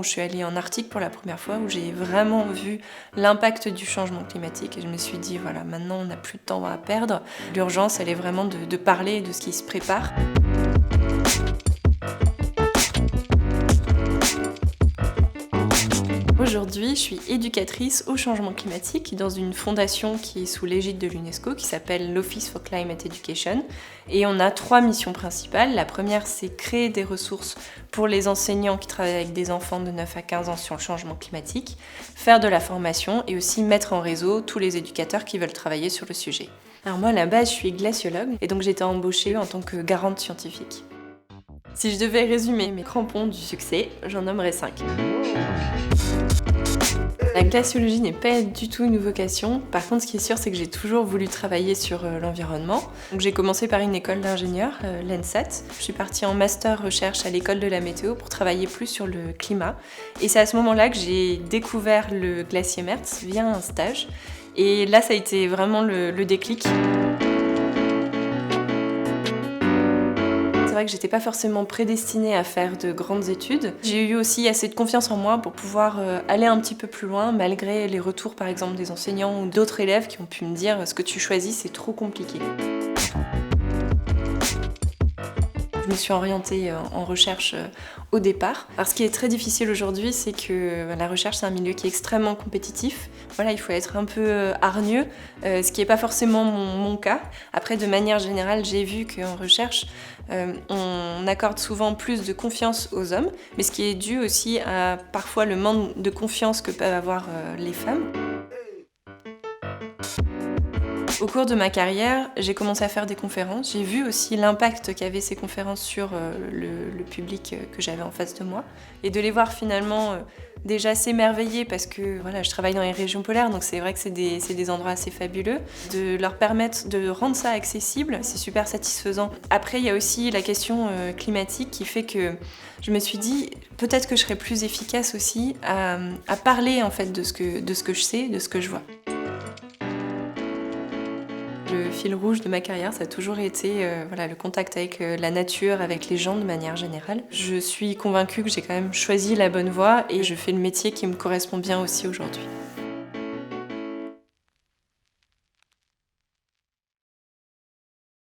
où je suis allée en Arctique pour la première fois, où j'ai vraiment vu l'impact du changement climatique. Et je me suis dit, voilà, maintenant on n'a plus de temps à perdre. L'urgence, elle est vraiment de parler de ce qui se prépare. Aujourd'hui, je suis éducatrice au changement climatique dans une fondation qui est sous l'égide de l'UNESCO qui s'appelle l'Office for Climate Education. Et on a 3 missions principales. La première, c'est créer des ressources pour les enseignants qui travaillent avec des enfants de 9 à 15 ans sur le changement climatique, faire de la formation et aussi mettre en réseau tous les éducateurs qui veulent travailler sur le sujet. Alors moi, à la base, je suis glaciologue et donc j'ai été embauchée en tant que garante scientifique. Si je devais résumer mes crampons du succès, j'en nommerais 5. La glaciologie n'est pas du tout une vocation. Par contre, ce qui est sûr, c'est que j'ai toujours voulu travailler sur l'environnement. Donc, j'ai commencé par une école d'ingénieur, l'ENSAT. Je suis partie en master recherche à l'école de la météo pour travailler plus sur le climat. Et c'est à ce moment-là que j'ai découvert le glacier Mertz via un stage. Et là, ça a été vraiment le déclic. C'est vrai que j'étais pas forcément prédestinée à faire de grandes études. J'ai eu aussi assez de confiance en moi pour pouvoir aller un petit peu plus loin, malgré les retours par exemple des enseignants ou d'autres élèves qui ont pu me dire « ce que tu choisis, c'est trop compliqué ». Je me suis orientée en recherche au départ. Alors ce qui est très difficile aujourd'hui, c'est que la recherche, c'est un milieu qui est extrêmement compétitif. Voilà, il faut être un peu hargneux, ce qui n'est pas forcément mon cas. Après, de manière générale, j'ai vu qu'en recherche, on accorde souvent plus de confiance aux hommes, mais ce qui est dû aussi à parfois le manque de confiance que peuvent avoir les femmes. Au cours de ma carrière, j'ai commencé à faire des conférences. J'ai vu aussi l'impact qu'avaient ces conférences sur le public que j'avais en face de moi. Et de les voir finalement déjà s'émerveiller parce que voilà, je travaille dans les régions polaires, donc c'est vrai que c'est des endroits assez fabuleux. De leur permettre de rendre ça accessible, c'est super satisfaisant. Après, il y a aussi la question climatique qui fait que je me suis dit peut-être que je serais plus efficace aussi à parler en fait de ce que je sais, de ce que je vois. Le fil rouge de ma carrière, ça a toujours été le contact avec la nature, avec les gens de manière générale. Je suis convaincue que j'ai quand même choisi la bonne voie et je fais le métier qui me correspond bien aussi aujourd'hui.